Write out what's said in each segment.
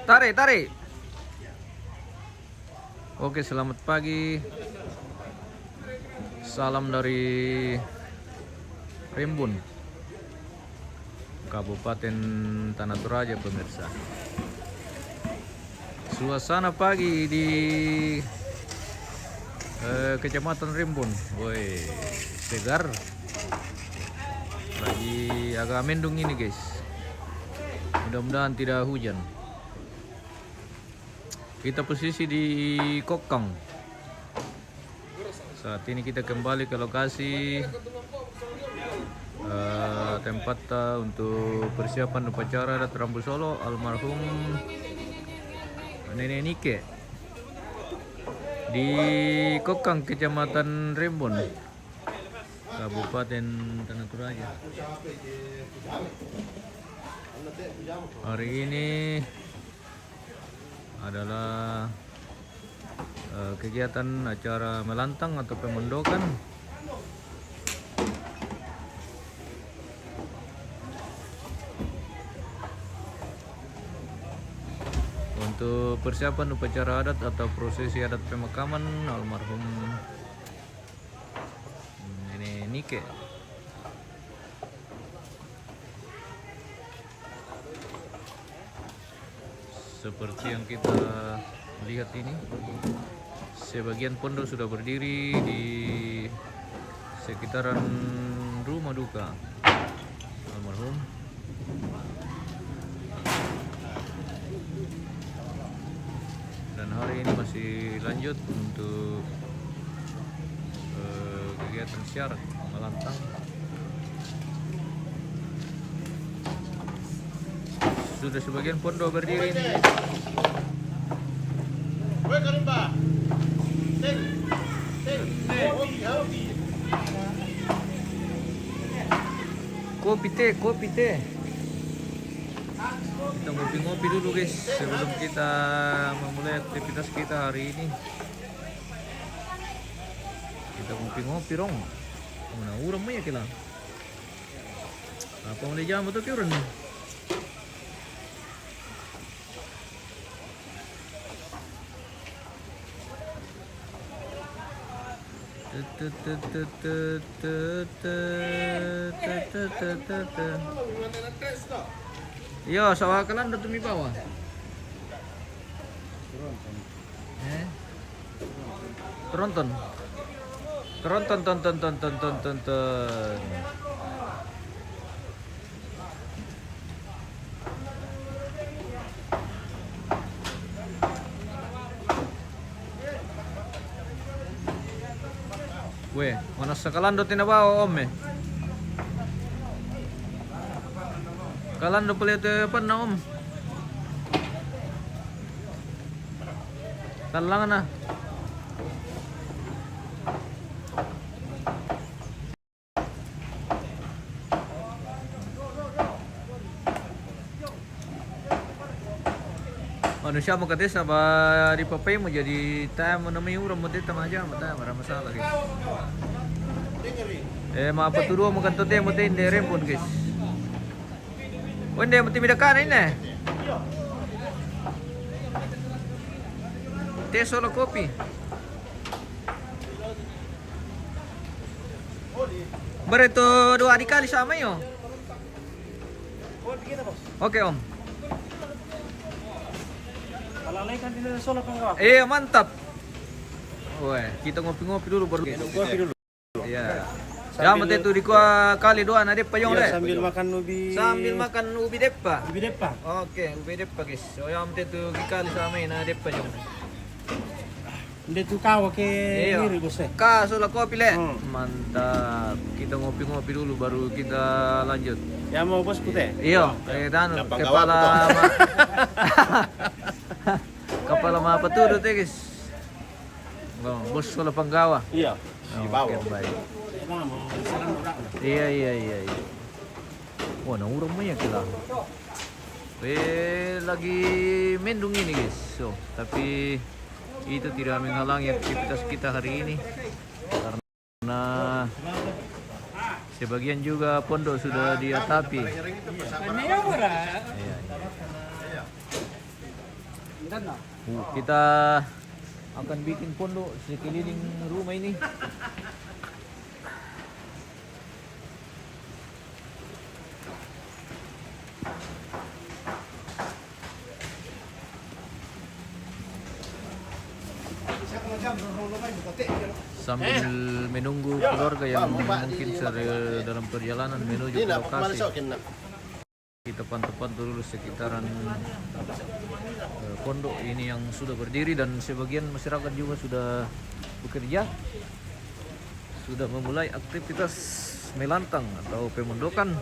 Tarik, tarik. Oke, selamat pagi. Salam dari Rimbun, Kabupaten Tanah Toraja, pemirsa. Suasana pagi di Kecamatan Rimbun. Woi, segar. Lagi agak mendung ini, guys. Mudah-mudahan tidak hujan. Kita posisi di Kokang. Saat ini kita kembali ke lokasi tempat untuk persiapan upacara adat Rambu Solo almarhum Nenek Nike di Kokang, Kecamatan Rimbun, Kabupaten Tanah Toraja. Hari ini adalah kegiatan acara melantang atau pemondokan untuk persiapan upacara adat atau prosesi adat pemakaman almarhum Nenek Nike. Seperti yang kita lihat ini, sebagian pondok sudah berdiri di sekitaran rumah duka almarhum. Dan hari ini masih lanjut untuk kegiatan syarat melantang. Sudah sebagian pondok berdiri ini. Kopi teh. Kita ngopi-ngopi dulu, guys, sebelum kita memulai aktivitas kita hari ini. Kita ngopi-ngopi dong. Mana urang mah ya kila. Apa mulai jam betul ke urang nih? Yo, sawah kalan dah tumi bawah. Tronton. Weh, mana sekalando tinabawa om eh. Kalando pala ito pa na om. Talangan na. Manusia mau kates apa di papai mau jadi tayo mo namanya urang mo dito aja mata marah masalah guys. Apa tuh mo kanto te mo te indere pun guys. Wende mo timida kan ini. Teh solo kopi. Bereto dua dikali sama yo. Oke om. Iya mantap. Wah, kita ngopi-ngopi dulu baru. Ngopi dulu. Iya. Ya mate itu di kali doa na depa yung le. Sambil makan ubi. Sambil makan ubi depa. Ubi depa. Oke, ubi depa guys. So ya mate itu di kali sama na depa yung. Hindi tu kawa ke diri bos. Kaso la kopi le. Mantap. Kita ngopi-ngopi dulu baru kita lanjut. Ya mau bos putih. Iya, kepala kepala apa tuh tuh guys. Bos soal penggawa. Iya. Oke, baik. Iya. Wah, nah urang mah ya kila. Lagi mendung ini guys. So, tapi itu tidak menghalangi aktivitas kita hari ini karena sebagian juga pondok sudah diatapi. Iya. Kita akan bikin pondok sekeliling rumah ini. Sambil menunggu keluarga yang mungkin dalam perjalanan menuju ke lokasi. Kita pantau-pantau dulu sekitaran pondok ini yang sudah berdiri, dan sebagian masyarakat juga sudah bekerja, sudah memulai aktivitas melantang atau pemondokan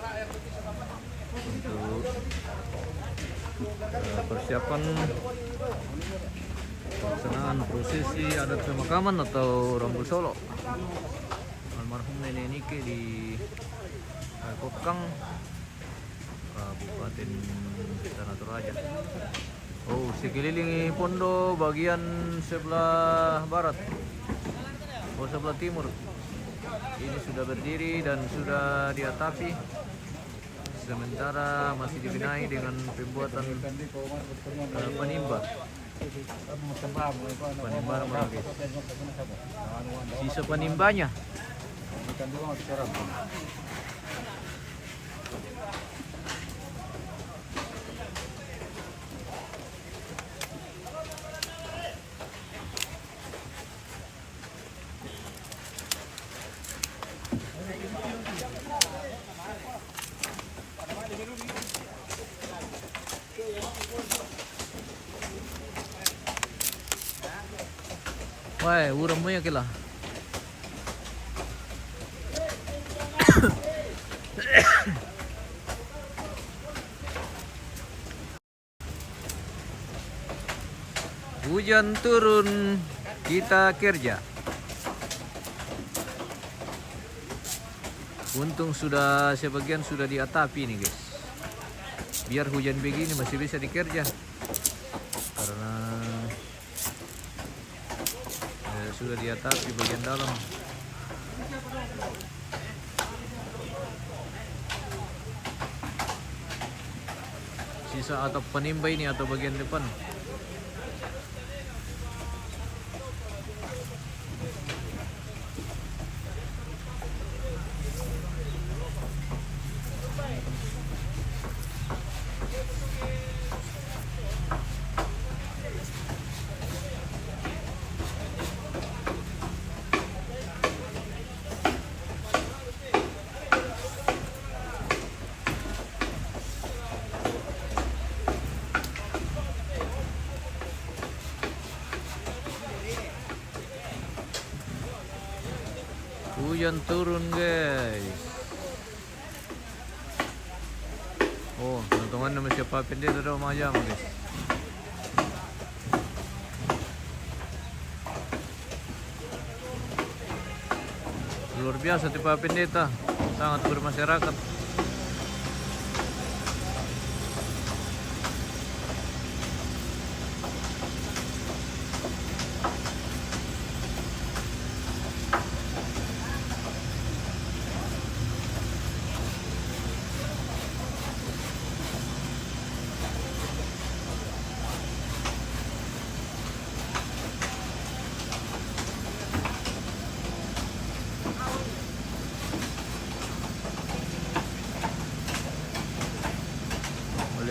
untuk persiapan pelaksanaan prosesi adat pemakaman atau Rambut Solo almarhum Nenek Nike di Kokang, Kabupaten Tanah Toraja. Oh, sekeliling pondok bagian sebelah barat, sebelah timur ini sudah berdiri dan sudah diatapi, sementara masih dibenahi dengan pembuatan penimba. Penimba lagi. Sisa penimbanya. Wah, urang mo yan kila. Hujan turun, kita kerja. Untung sudah sebagian sudah diatapi nih guys. Biar hujan begini masih bisa dikerja. Karena sudah diatapi bagian dalam. Sisa atap penimba ini atau bagian depan. Hujan turun guys. Oh, teman-teman nama siapa pendeta dah macam guys. Luar biasa tipe pendeta, sangat bermasyarakat.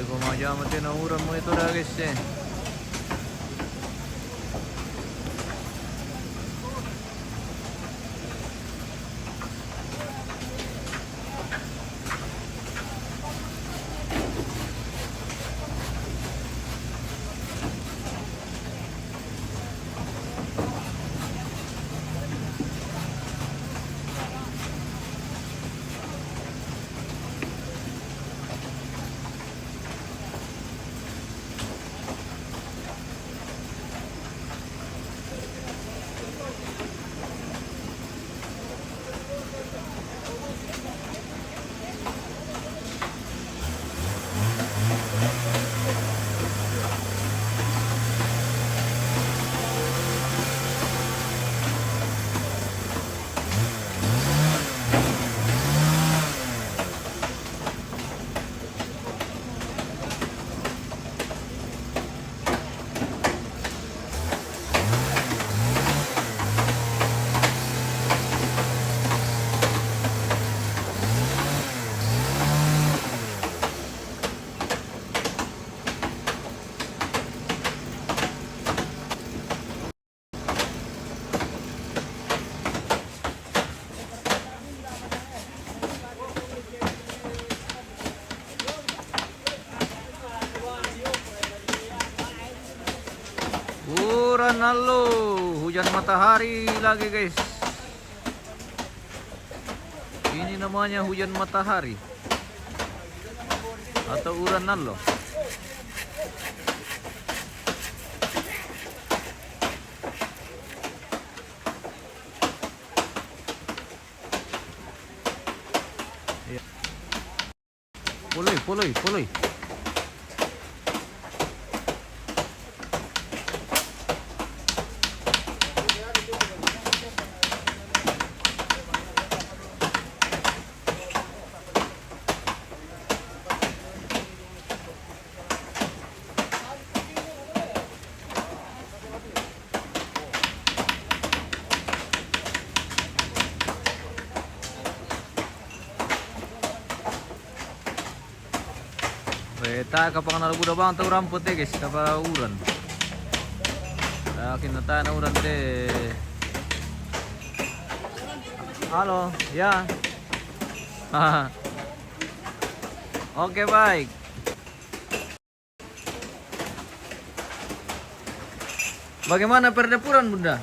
Kumajaman na uran mo ito na guys eh. uran, halo. Hujan matahari lagi guys. Ini namanya hujan matahari atau uran halo. Poloy, poloy, poloy. Beta kapag nalabuda bang tau ramput guys, kapag uran. Akin na tayo na uran Halo, ya. Oke baik. Bagaimana perdepuran bunda?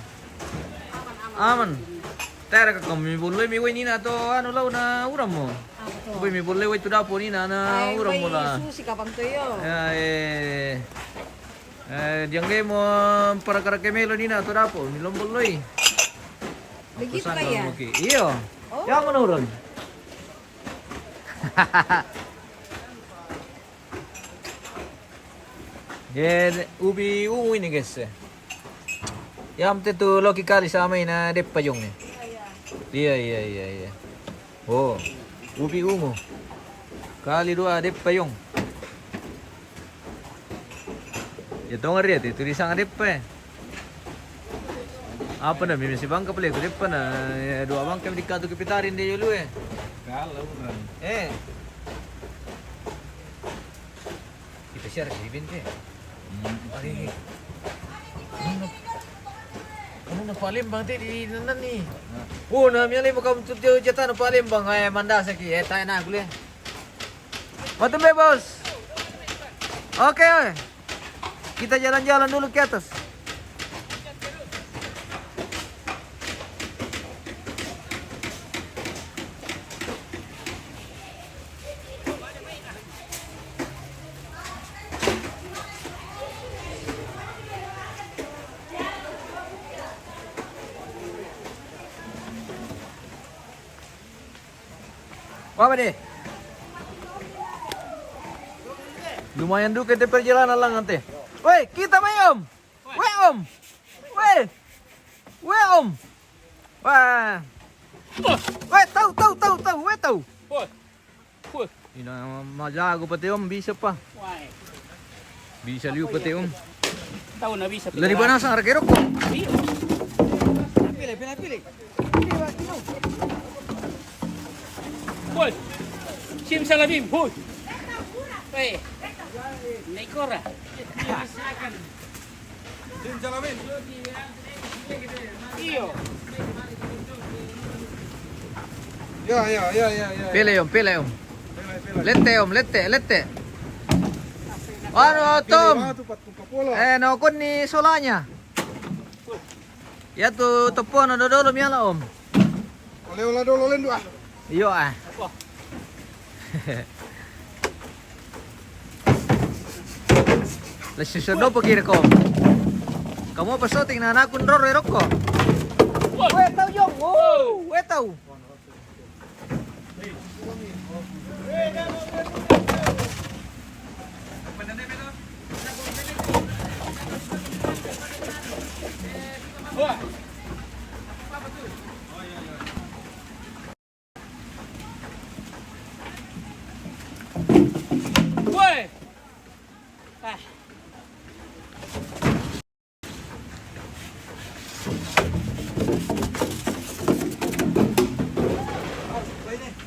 Aman. Tera ka kami boleh mi ini na to ano law na uram mo. Uy, mi boleh itu dapo ni na uram mo la. Susi kapang tuyo. Diang mo para karakemelo ni na to dapo, mi lomboloy. Begitu kaya. Iyo. Yang mana uran? Ubi ungu ini guys. Yang itu loki kali sama ini depayong nih. Iya. Oh, ubi ungu. Kali 2 depayong. Ya dong lihat itu tulisan depa. Apa na mimi si bangka pala ko depa na 2 bangka di katu kepitarin dia dulu Kalau uran. Kita share di binte. Ari. Ano na Palembang di nanan ni. Oh, na miyali mo kam tutyo jata na Palembang ay manda sa ki tayo na gule. Matumbe bos. Oke. Kita jalan-jalan dulu ke atas. Apa deh? Lumayan juga di perjalanan lang nanti. Woi, kita main om. Woi om. Woi om. Wah. Woi, tahu. Woi tahu. Woi. Ini majago pati om bisa pa. Why? Bisa liu pati om. Tahu na bisa. Lari ba sa arkero ko? Pilih. Hoy. Sim salabim, hoy. Weh. Naikora. Sim salabim. Iyo. Ya. Pilih om. Lete. Ano Tom? No kun ni solanya. Ya tu tepo na dodolo miala om. Oleh dolo len dua. Iyo ah. Lessi sodo pagir ko. Kamu pasoting na nakun roro ko. Wetaw yung. Wetaw. Woi.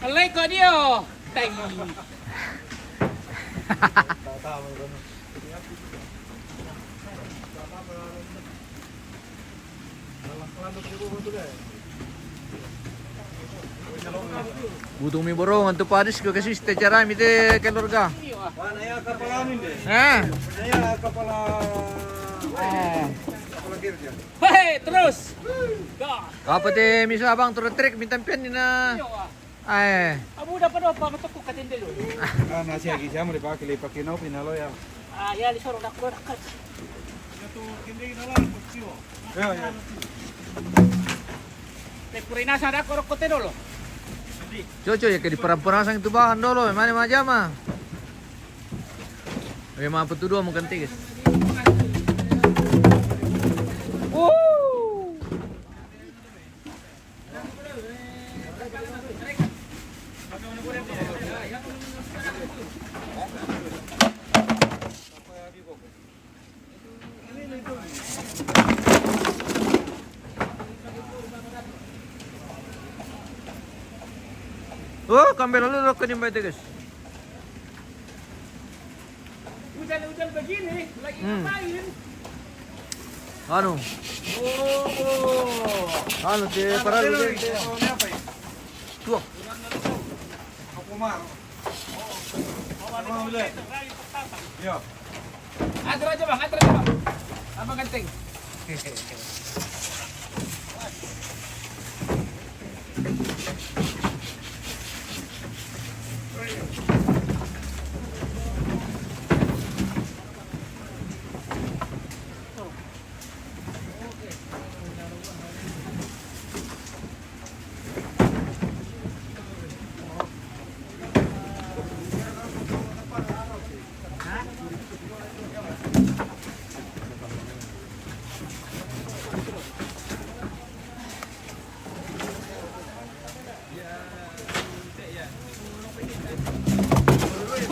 Alay ko dia. Teng. Butuh mi borong antu padis ko kasi ste cara mi te keluarga. Naya kapalanin deh. Eh. Naya kapala. Kapala parkir dia. Hei, terus. Dah. Apa teh misal abang turun trek minta pian ni na. Yo ah. Ay. Abu dapat apa matuk katinde lo. Ah, nasi lagi siya mo dipakai no pinalo ya. Ah, ya lisoro nak ko nak. Ya, ya. Te purina sada ko kote dolo. Cocok ya ke di perang-perang itu bahan dulu, mana aja mah. Memang apa tu dua mungkin tiga. Oh, kambing lalu lo kenyum baik guys. Hujan-hujan begini lagi ngapain? Anu, anu di para lu deh. Tuh, Ako mar. Ano ulit? Ya. Atur aja bang, atur aja bang. Abang ganteng.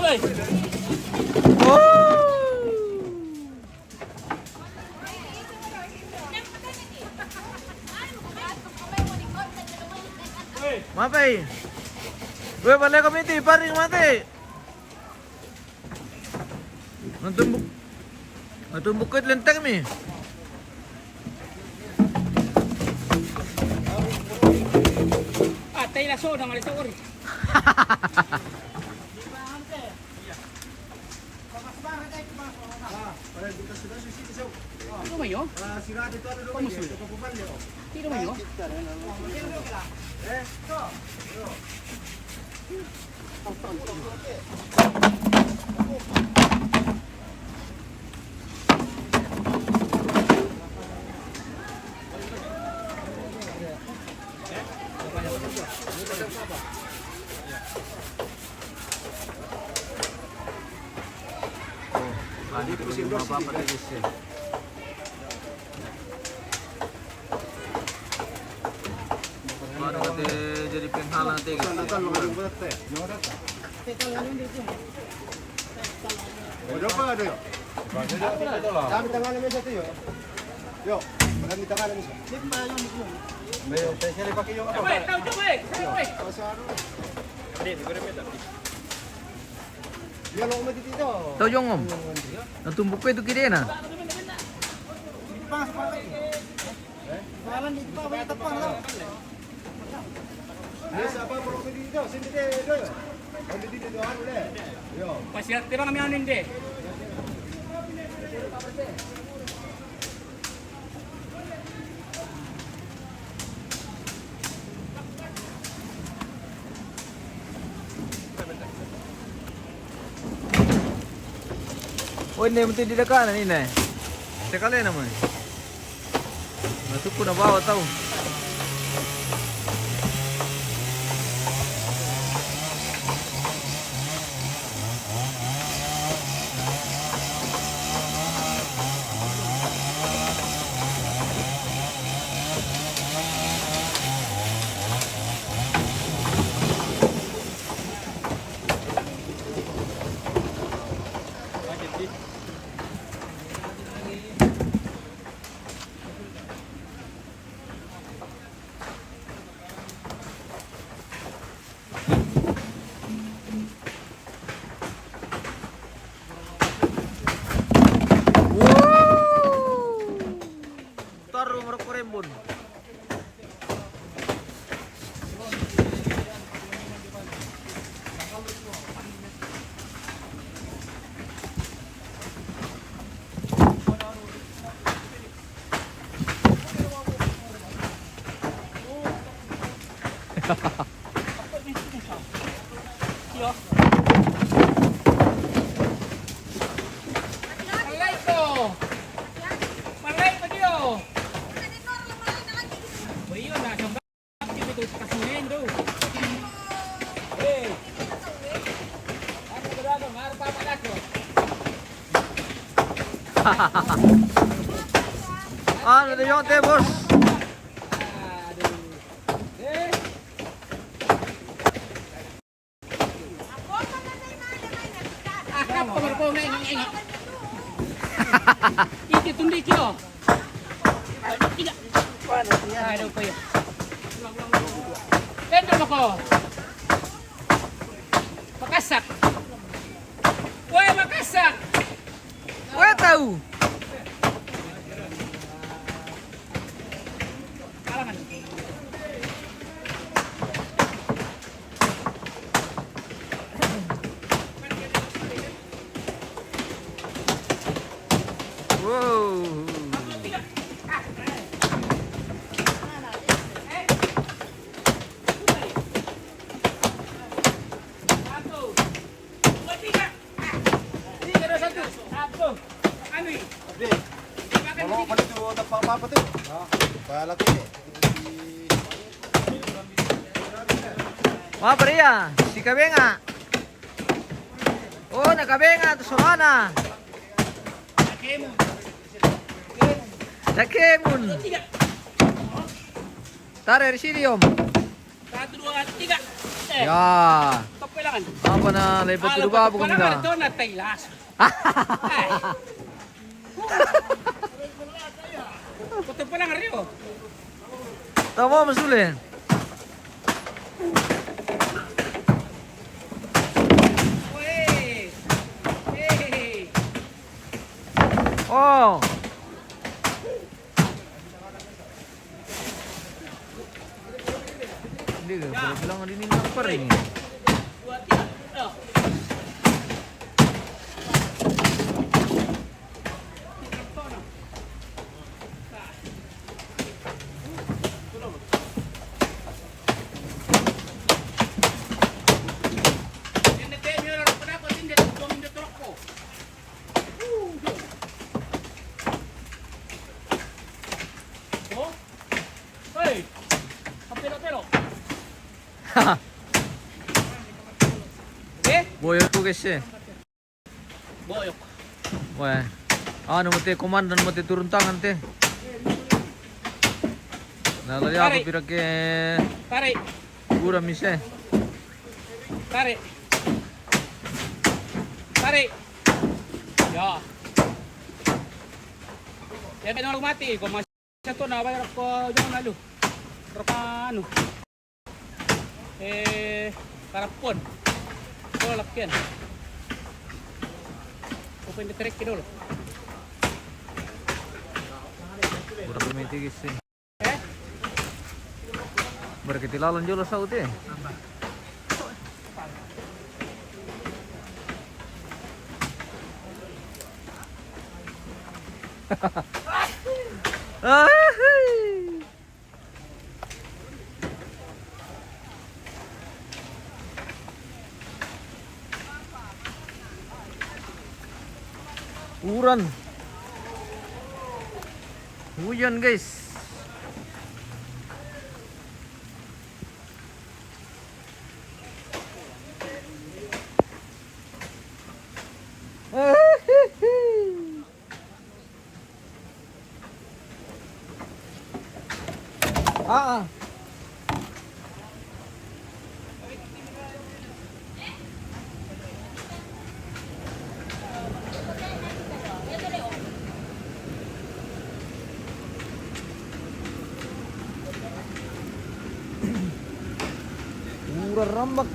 Woi, mapai. Gue balik komiti, paring mati. Nonton bukit lenteng mi. ah tay la so nang alito ori. Tino mayo? Kamu sulit. Tino mayo? Tadi pusing apa tadi sih? Baru kata jadi penghalang tadi. Udah pa ada yo. Dami tangan namin sa tiyo. Yo, marami tangan namin sa. Mayo, saya dipakai yung apa? Woi, tahu tu woi. Woi. Yan ako matitito. Tahu jong om? Nonton bukit itu kiri na. Malan dito pa, may tapang lang. Yes, apa mo dito? Sindi dito. Hindi dito doon ulit. Yo. Pasiat tira kami anin de. Oh ini mesti di dekat ni nih. Sekali nama. Masuk pun bawa tahu. Ano na yung te, boss? Iki tundi kilo. Tidak. Aduh kayo. Tendo mo ko. Makasak. Woi makasak. Wala tahu. Kalangan. Wow. Kalau kan itu apa tuh? Balak ini. Mga pariya, si Kabenga. Oh, nakabenga to Sorana. Nakemun. Tare Resilium. 1, 2, 3. Ya. Kapilangan. Apa na lepat dulu ba bukan Kapilangan na. ito na taylas. Puto pa lang rin oh. Tama masulin. Wey. Hey. Oh. Hindi ka, bilang din ng pa rin. 2, 3. Oh. Hey, kapilo-pilo. Eh? Boyok ko kasi. Boyok. Wah. Ano mo te, komandan mo te turun tangan te. Nalali ako Pare. pira ke Pare, pura mise. pare. Pare. Ya. Ya kaya nang mati ko mas to na bayar ko yung nalo. Pero ano? Karapon. Ko lakyan. Open the trick dulu. Pura kumiti kasi. Eh? Berketilalan jolo sa ute. Uran. Hujan guys. Ah. Murah rambak.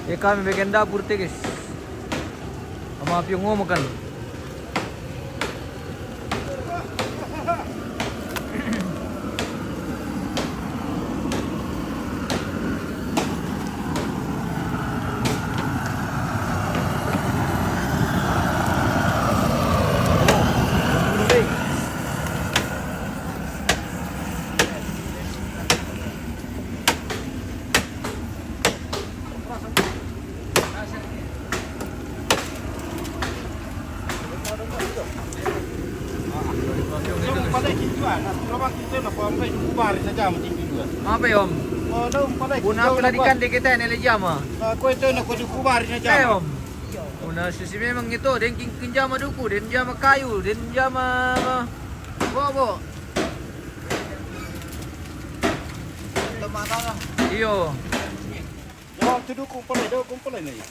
Ya kami bikin dapur teh guys. Sama api ngomong kan. Yung patay kintuan, nah, berapa kintuan lah, kau ambil bubar saja macam kintuan. Apa ya om? Oh, daw pala. Una pelarikan di kita nilai jama. Ako ito na kudukubarin na dyan. Ayom. Una susi memang itu, den kinjama duku, den jama kayu, den jama bobo. Tumata na. Iyo. Yo, tuduku pala, daw kung pala na yun.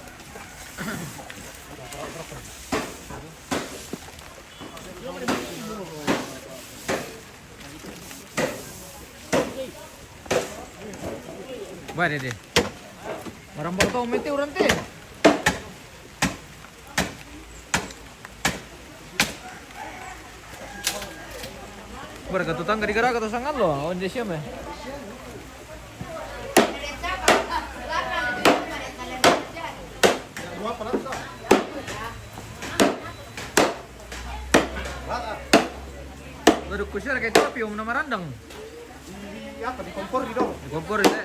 Ba deh. Marang bato umiti urang te. Barga tutang gara-gara kata sangat lo, on desiam ya. Baru kusir kayak topi om nama randang. Apa di kompor di dong? Di kompor itu.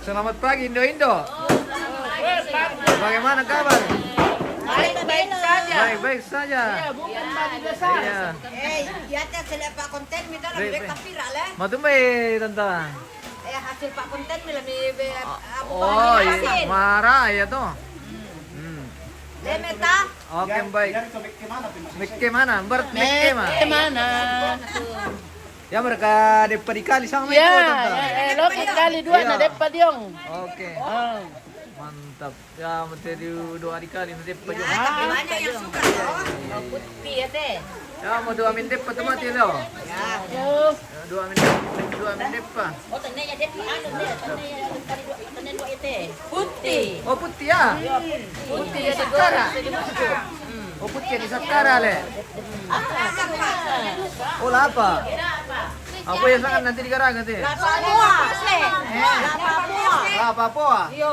Selamat pagi Indo. Bagaimana kabar? Baik-baik saja. Baik-baik saja. Bukan bagi besar. Iya. Yata sila Pak Konten mi dalam Baik, be baik. kapira le. Matumay, tanta. Hasil Pak Konten mi lami be abu Oh, bahan iya. hasil. Marah ya tuh. Le meta. Oke, baik. Yan ito, gimana? Mikke mana? Bert Mikke mana? Mana? Ya mereka di kali sama itu tanta. Lokit kali dua Iya. na depa diong. Oke. Oh. Mantap. Ya, mesti di dua kali nanti Ya, pajak. tapi banyak yang suka loh. Putih ya teh. Ya, mau dua min depa tuh mati lo. Ya. Yo. Ya, dua min depa. Oh tanya ya depa anu teh. Tanya dua itu. Putih. Oh putih ya? Putih ya digoreng. Oh putih di Sakara le. Oh lapa. Apa yang sangat nanti di Karang nanti? Lapa mua. Lapa mua. Lapa poa. Yo.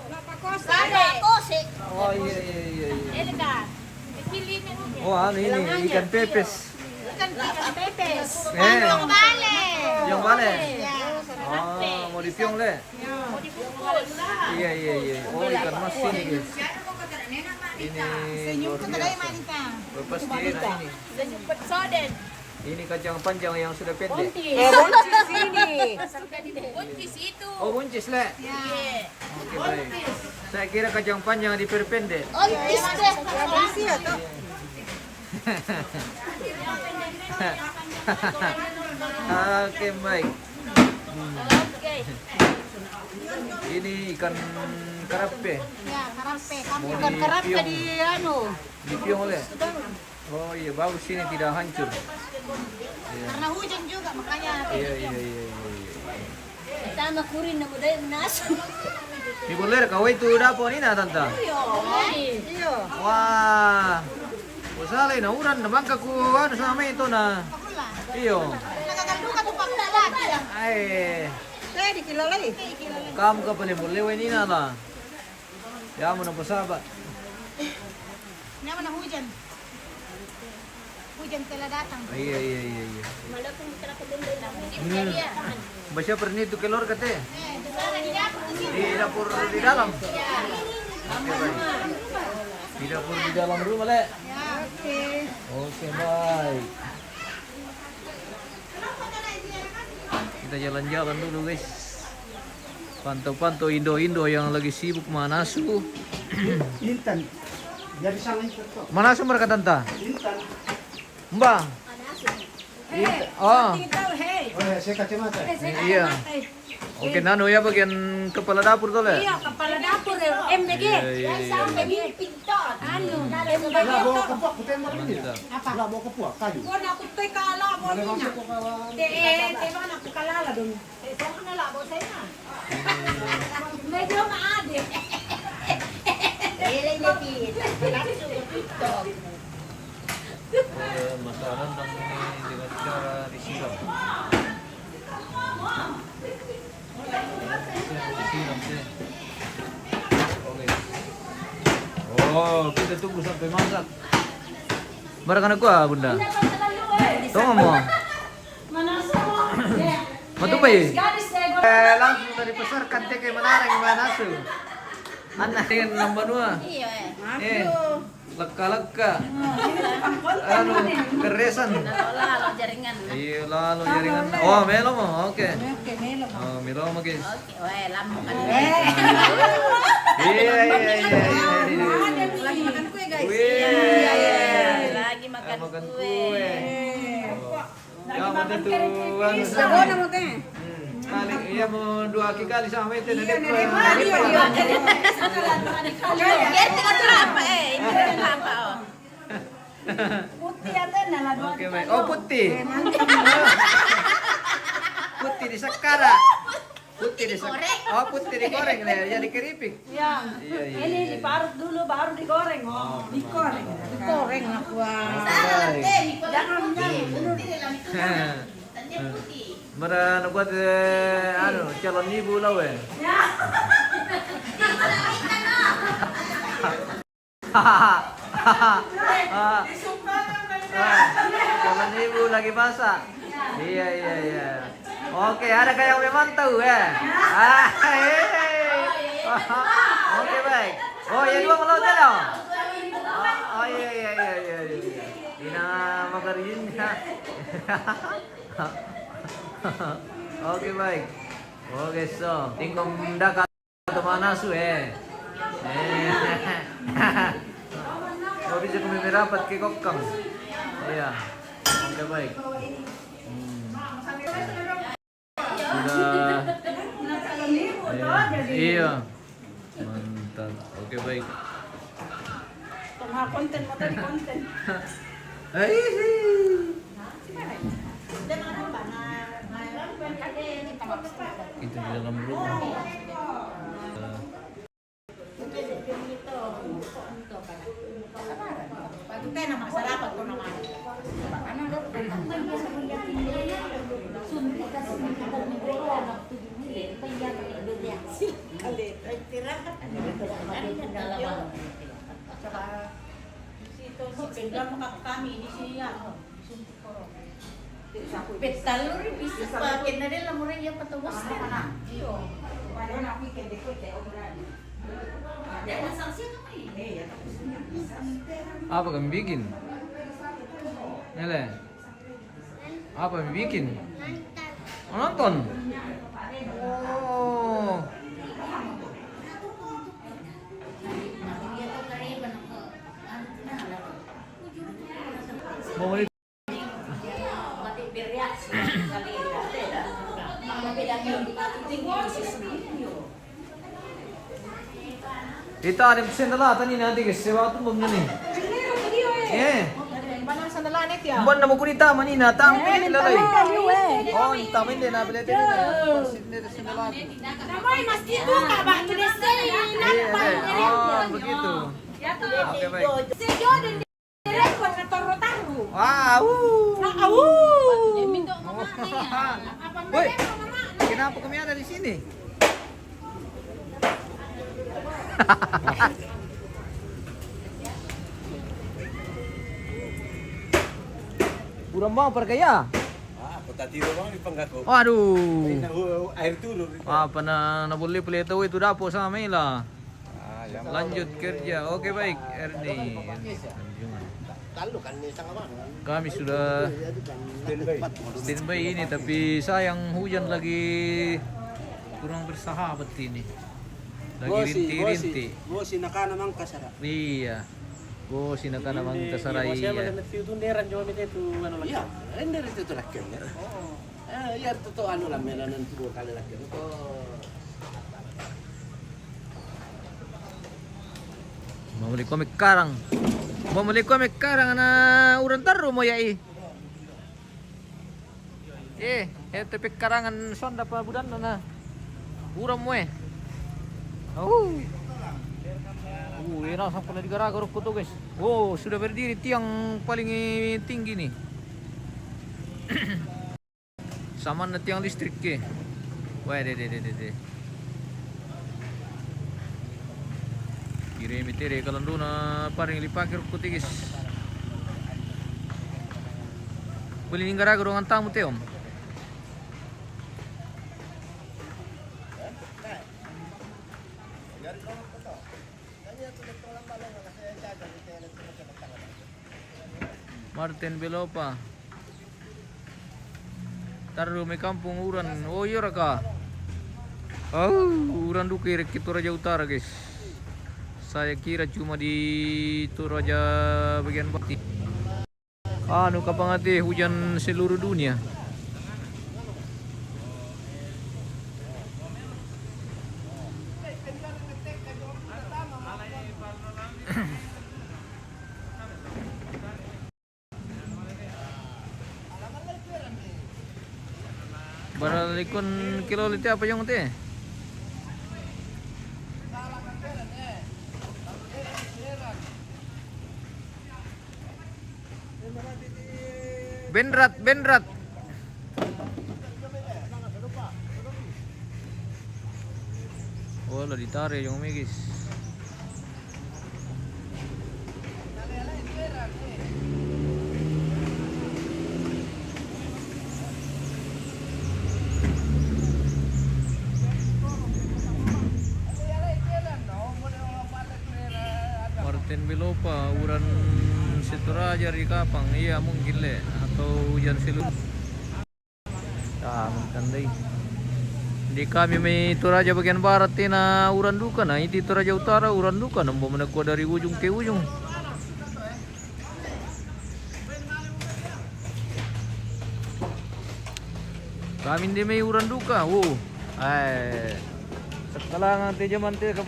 Lapa kosek. Oh iya. Elegan. Pilih Oh anu ini ikan pepes. Ikan pepes. Yang Bale. Yang bale. Oh mau dipiong le. Mau dibungkus. Iya. Oh ikan mas ini guys. Ini luar biasa. Lepas dia nah ini. Senyumpet soden. Ini kacang panjang yang sudah pendek. Buntis. Buncis ini. Buntis itu. Oh buncis le. Iya. Oke baik. Saya kira kacang panjang diperpendek. Ontis deh. Buncis ya tuh. Oke baik. Oke. Ini ikan karape. Ya, karape. Kami Mau ikan karape dipiong. di anu. Dipiong oleh. Oh iya bagus ini tidak hancur. Karena hujan juga makanya. Iya. Kita anak kurin na muda nasu. Ini boleh kau itu dapur ini tante. Iya. Wah. Usale na uran na bangka ku ano sama itu na. Iyo. Nagaganduka to pa lagi. Ay. Saya dikilalay. Kamu ka pala boleh ini na la. Ya mo na pasabat. Naman na hujan. Hujan telah datang. Iya. Malapit kita ke benda lang. Basya pernah itu kelor kate. Di dapur di dalam. Oke baik. Di dapur di dalam rumah le. Oke baik. Kita jalan-jalan dulu guys. Pantau-pantau Indo yang lagi sibuk manasu. Intan. Jadi sang itu. Manasu mereka tanta. Intan. Mbak. Oh. Oh ya, saya kacamata. Iya. Oke, nano ya bagian kepala dapur tuh le. Iya, kepala dapur MBG. Iya. Pintot. Anu, Lah bawa kepuak, kutembak ini. Mantap. Lah bawa kepuak, kayu. Ko na kutoy kala mo niya. Te ba na kalala dun. Saan na labo sa ina? Medyo maade. Ilay na kita. Pintot. Masak rendang ini dengan cara disiram. Disiram deh. Oke. Oh, kita tunggu sampai masak. Barang anak gua, Bunda. Tunggu mo. Matumbay. Langsung dari pasar kante kay manarang manasu. Anak dengan nambah dua. Iya, Eh, leka-leka. Anu, keresan. Lalo jaringan. Iya, lalu jaringan. Oh, melo mo. Oke. Oke, melo. Oh, melo mo guys. Oke, weh, lambung kan. Iya. Lagi makan kue, guys. Wih. Lagi makan Makan kue. kue. Lagi Ya, makan betul. keripik. Jago na mo kaya. Kali iya mo dua kali sama itu Iya, nanti. Biar tinggal apa ini tinggal apa oh. Putih ate na la Oke, baik. Oh, putih. Putih di sekara. Putih di digoreng. Oh, putih digoreng lah, jadi keripik. Ya. Iya, iya. Ini diparut dulu baru digoreng. Oh, digoreng. Digoreng lah kuah. Salah Baik. teh, Jangan putih dalam itu. Tanya putih. Mara buat anu calon ibu lah we. Calon ibu lagi masak. Iya. Oke, ada kayak yang memantau ya. Oke, baik. Oh, ya dua melaut ya. Oh, iya. Ina makarin. Oke, baik. Oke, so tingkong daka atau mana su Oh, bisa kami merapat ke kokang. Iya. Oke, baik. Sudah. Iya. Mantap. Oke, baik. Tengah konten mo tadi konten. Itu di dalam rumah. Pagi teh nama sarapan ko naman. Betalur bisa pakai nari lamuran yang patungos na. Iyo. Jangan sanksi apa ini? Apa kami bikin? Nele. Apa kami bikin? Nonton. Oh. Mau beli? Kita ada sendala tani nanti guys, sewa tu bang ni. Mana sandalan itu ya? Bukan nama kurita manina, tampil lalai. eh. Oh, tampil dia nak beli tu ni. Sendala. Namai masjid tu ka ba Indonesia Oh, begitu. Oke, baik. Sejo din direkod na toro-taro. Wow. Minto mama ya. Woi, kenapa kami ada di sini? Kurang bang perkaya. Potatiro bang di panggako. Waduh. Air turun. Apa na boleh pelita itu dapur sama Mila. Lanjut kerja. Oke, baik, Erni. Lalu kan ni sangat mana? Kami sudah standby ini, tapi sayang hujan lagi kurang bersahabat ini. Lagi rinti-rinti. Bosi naka namang kasara. Iya. Bosi naka namang kasara iya. tunderan jawab itu ano lang. Iya, render itu lakin ya. Oh. Ya itu anu lah melanan 2 kali lakin. Mamuli komik karang. Mamuli komik karang na uran taru mo yai. Tapi karangan sonda pa budan na. Uram mo enak sampai di gara-gara kutu guys. Oh, sudah berdiri tiang paling tinggi nih. Sama na tiang listrik ke. Wah, deh. Kiri mitere kalau na paling lipakir kuti guys. Beli ning gara-gara dengan tamu teom. Martin Belopa. Taruh may kampung Uran. Oh iya raka. Oh, Uran Duki Rekit Toraja Utara guys. Saya kira cuma di Toraja bagian Bakti. Anu kapangati hujan seluruh dunia. Baralikon kilo lite apa yang teh? Benrat. Oh, lah ditarik yang megis. Martin Belopa, Uran Toraja di Kapang, iya mungkin le, atau hujan seluruh. Tandai. Di kami may Toraja bagian barat na Uran Duka na, itu Toraja Utara Uran Duka, nampak menekwa dari ujung ke ujung. Kami di may Uran Duka, sekarang nanti zaman teh ke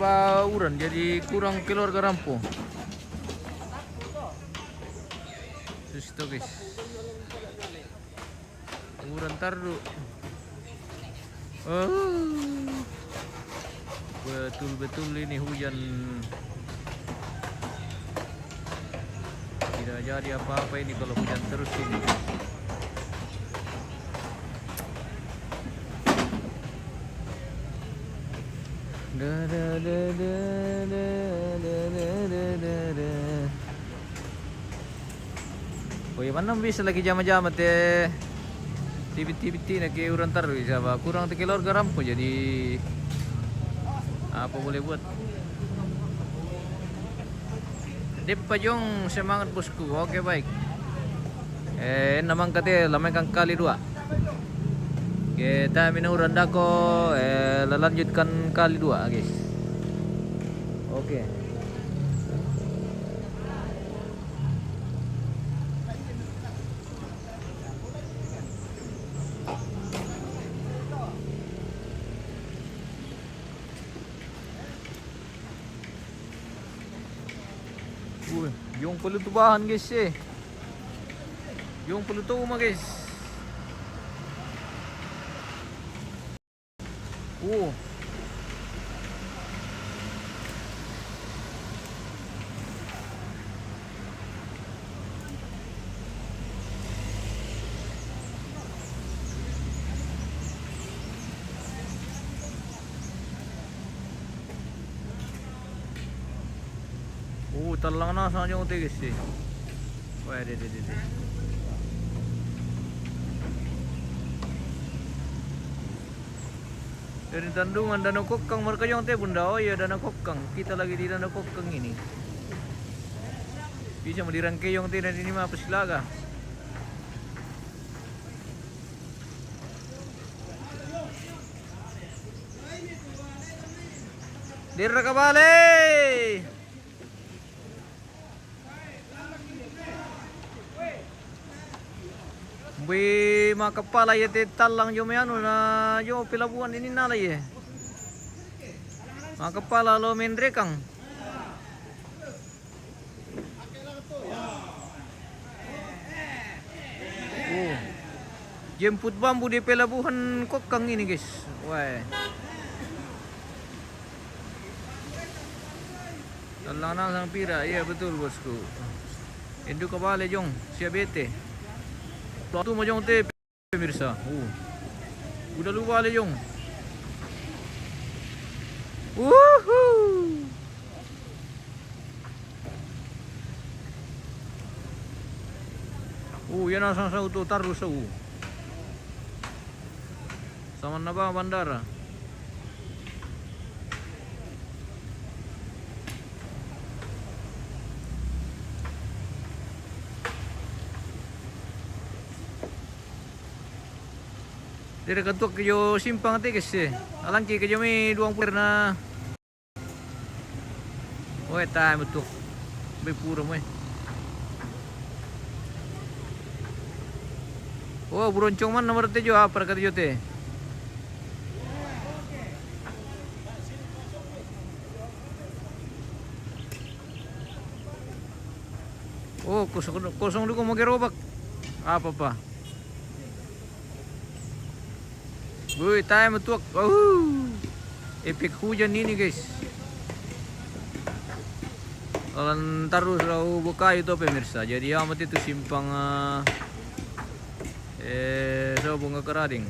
Uran, jadi kurang keluarga rampo. Itu guys, Uran taruh. Oh, betul ini hujan. Tidak jadi apa-apa ini kalau hujan terus ini. Oh ya mana bisa lagi jama-jama teh tibit-tibit nak ke Uran taruh siapa kurang tekilor garam po jadi apa boleh buat. Dep pajong semangat bosku. Oke baik. Namang kate lamang kang kali dua. Kita minuran dako lanjutkan kali dua guys. Oke. Yung pelutubahan guys yung pelutuma guys. Talang na sa yung tigis Pwede. Dari tandungan Danau Kokang mereka yang teh bunda. Oh ya Danau Kokang. Kita lagi di Danau Kokang ini. Bisa mendirangkai yang teh dan ini mah Pesilaga. Diraka balik. Bi makapala ya talang yo mayano na yo pelabuhan ini nala ye. Makapala lo mendrekang. Jemput bambu di pelabuhan Kokang ini guys. Wah. Talang na sang pira, iya betul bosku. Induk kabale jong, siya bete. Tuh mau jong teh pemirsa. Udah lupa le jong. Yan ang sa auto taruh sa sama na ba bandara? Dire katuk kejo simpang te guys eh. Alangki kejo mi 20 na. Oi tai betul. Be puro mo. Oh, buroncong man nomor te jo apa kata jo te. Oh, kosong dulu mau gerobak. Apa pa? Woi, time betul. Epic hujan ini guys. Terus raw buka itu pemirsa. Jadi amat itu simpang so bunga kerading.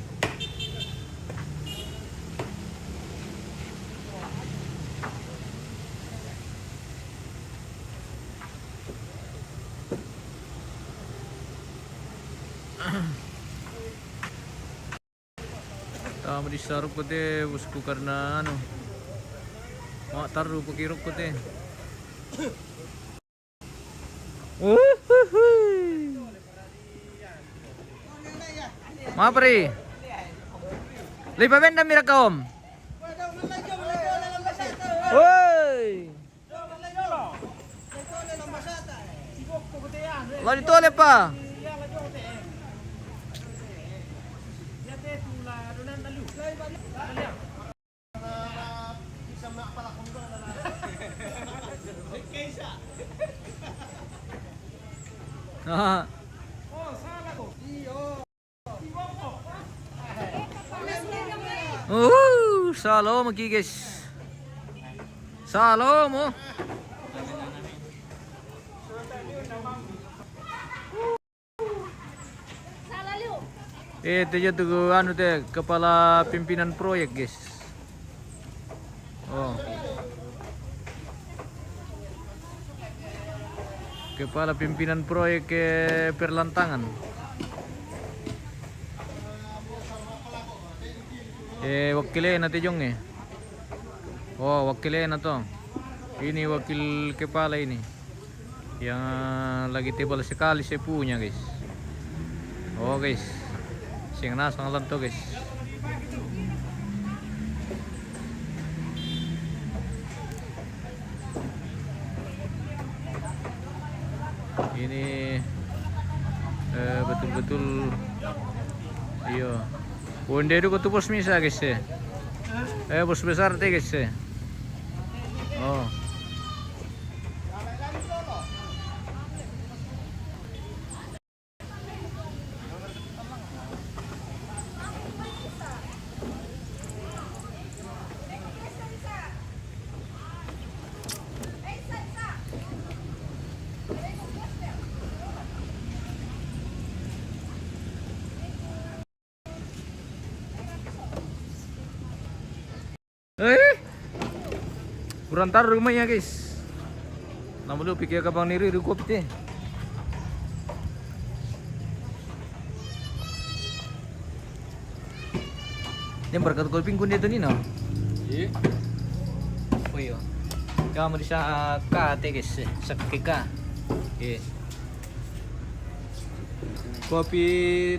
Tama di sarap ko te, busco karena ano. Taruh pakirok ko te. Mga pare. Lipa benda mira kaom. Woi. Lo ditole pa. Salom aqui guys. Salom oh. Itu tuh anu teh kepala pimpinan proyek guys. Oh. Kepala pimpinan proyek perlantangan. Wakilnya nanti jong Oh, wakilnya to. Ini wakil kepala ini. Yang lagi tebal sekali sepunya guys. Oh guys. Sing nas ngalan to guys. Ini betul-betul iya. Wonde itu ketu pos misa guys ya. Bos besar teh guys ya. Oh. Kurang taruh rumahnya guys. Namun lu pikir kabang niri rukup teh. Yang berkat kolping kun dia tu ni no. Iya. Oh iya. Kamu di sa ka teh guys, sakika. Oke. Kopi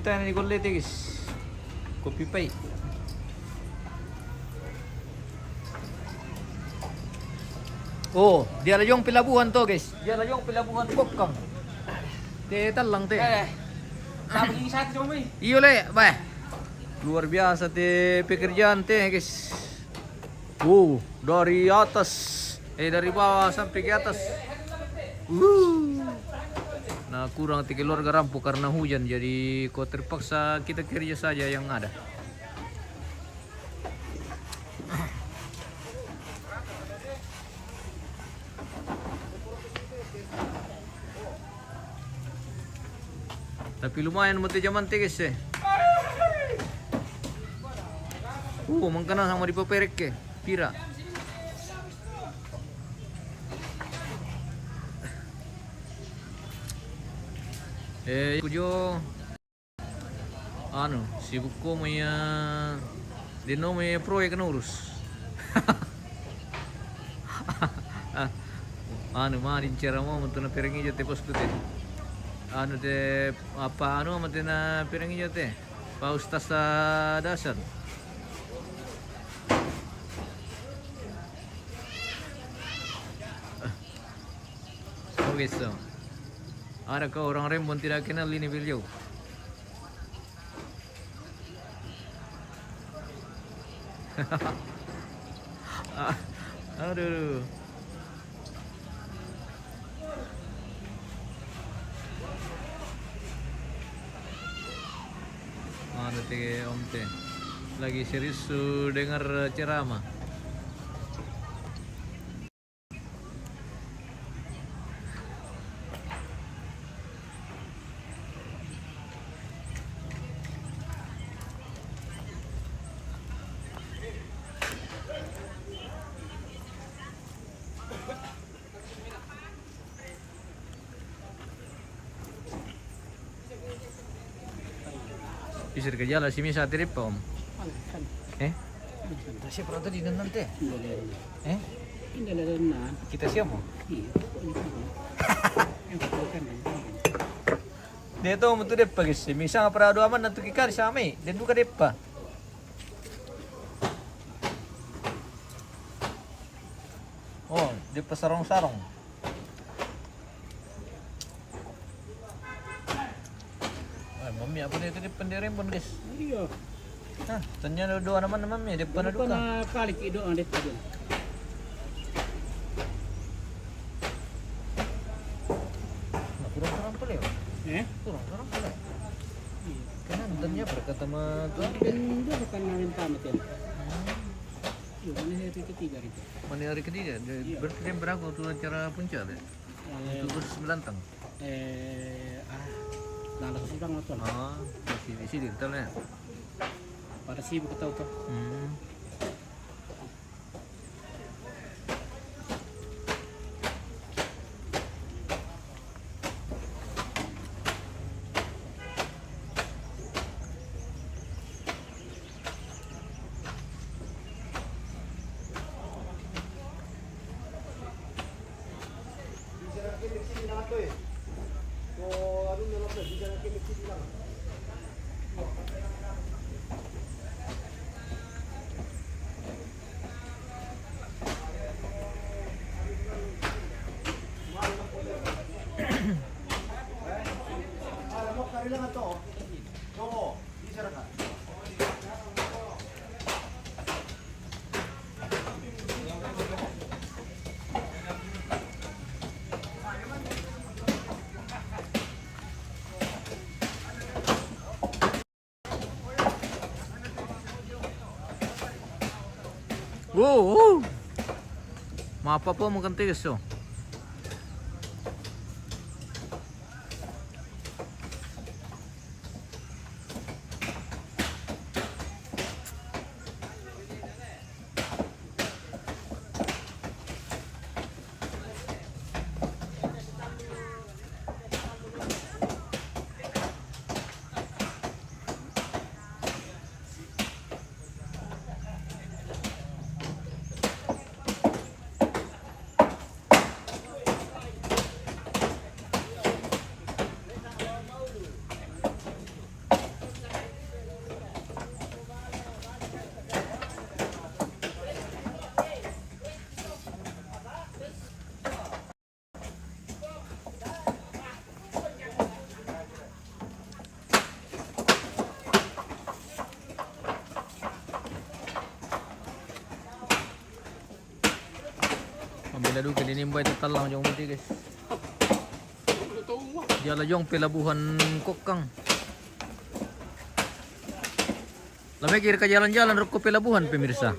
teh ni golle teh guys. Kopi pahit. Oh, dia lah yung pelabuhan to guys. Dia lah yung pelabuhan kokang. Teh talang teh. Sabi sa atin mo Iyo le, bah. Luar biasa teh pekerjaan teh guys. Dari atas, dari bawah sampai ke atas. Nah kurang 3 keluarga rampung karena hujan, jadi kau terpaksa kita kerja saja yang ada. Tapi lumayan mati zaman teh guys eh. Mangkana sama di paperek ke, pira. Kujo anu sibuk ko maya dino may proyek na urus. Anu marin cara mo mantu na piringi jate pos ko te. Anu te apa anu amate na piringi jate. Pak Ustaz Dasan. Oke, so. Adakah orang Rembon tidak kenal ini beliau? Aduh. Mana teh Om teh? Lagi serius dengar ceramah. Bisa kerja lah sih saat ini Om. Siapa pernah tadi nanti? Hindi na rin na. Kita siapa? Dia tu mutu depa guys. Misal para dua aman nanti kikar sami. Dan buka depa. Oh, depa sarong-sarong. Mami apa dia tadi penderem pun guys. Iya. Hah, tanya dua naman mami depa na Ano pa duka. na kalik ido ang dito doon? Kurang-kurang pala yun. Kurang-kurang pala. Kanan tanya berkata sama tuan. Hindi ba kan namin tamat yan? Yung ano yung ketiga rito? Mana hari ketiga? Berarti dia berapa waktu acara puncak deh? Terus belantang. Nalakas ibang nga to. Ah, di sini kita lah. Para sibuk ka tao to. Wow, Mapa po makan tigas oh. Bila dulu kini nimbai total lang jong mati guys. Jala jong pelabuhan kokang. Lamay kira ka jalan-jalan ruk ko pelabuhan pemirsa.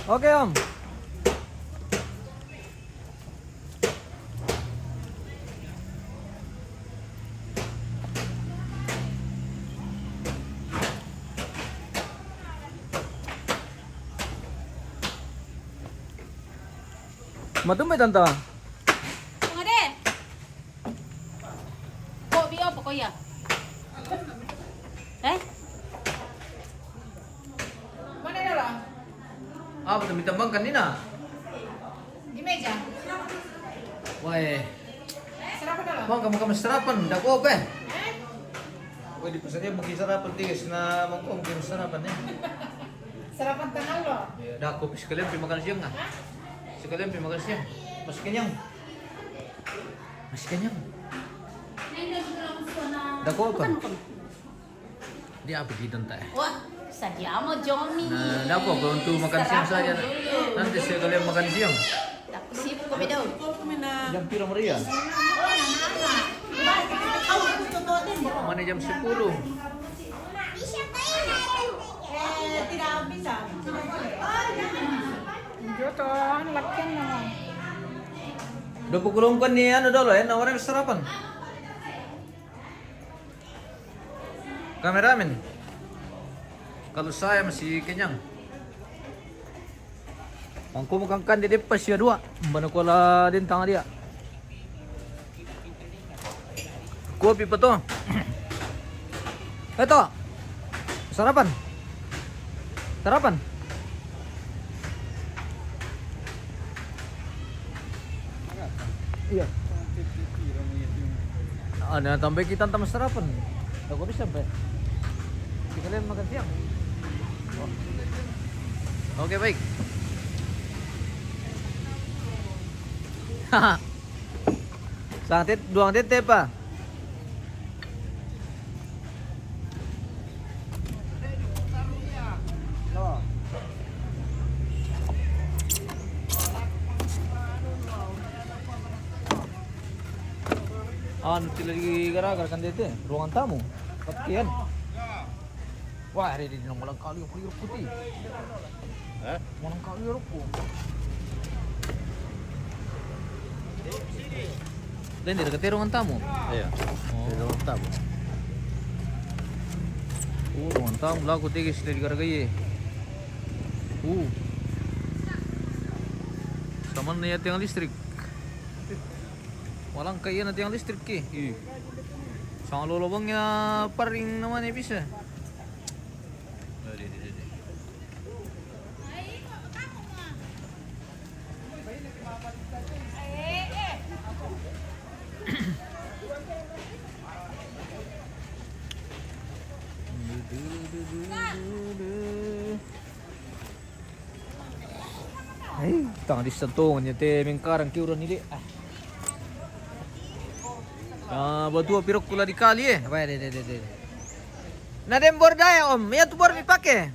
Oke Om. Matumay tanta. Mga de. Po bio po kuya. Mana na lang? Ah, betul mitambang kanina. Di meja. Wah, Sarapan na lang. bang kamu sarapan, dako apa? Wah, di pasarnya mungkin sarapan tigas na mangkong mungkin sarapan ya. Sarapan tangal lo. Ya, dako sekalian pergi makan siang ah. Sekalian pergi makan siang. Masih kenyang. Masih kenyang. Dako apa? Dia apa gitu entah. Wah, sadiamo Johnny. Nah, dako apa untuk makan siang saja. Nanti sekalian makan siang. Sip kami daw. Jam piro Maria? Mana jam 10? Tidak bisa. Joto, lagyan na. Udah pukulungkan nih anu dulu ya, nawarin sarapan. Kameramen. Kalau saya masih kenyang. Angko mukangkan di depan siya dua. Mana kuala din tangan dia. Kopi pa to. Ito. Sarapan. Sarapan. Iya. Ano tambay kita tama sarapan. Ako bisa ba? Kalian makan siang. Oke, baik. Sangtit, duang tete pa. Ano sila gara-gara kan dete, ruangan tamu. Pakian. Wah, hari ini walang kali yung kulirok putih. Hah? Walang kalirok po. Lain dia dekat ruangan tamu. Iya. Ruangan tamu. Ruangan tamu lah aku tigis dari gara-gara. Sama niat yang listrik. Walang kaya na tiang listrik ki. Sang lolobangnya paring naman bisa. Ay, tang disantungan niya te mengkarang kiuran nili. Batu pirok kula di kali Wah, de. Nadem bordaya om, ya tu bor dipakai.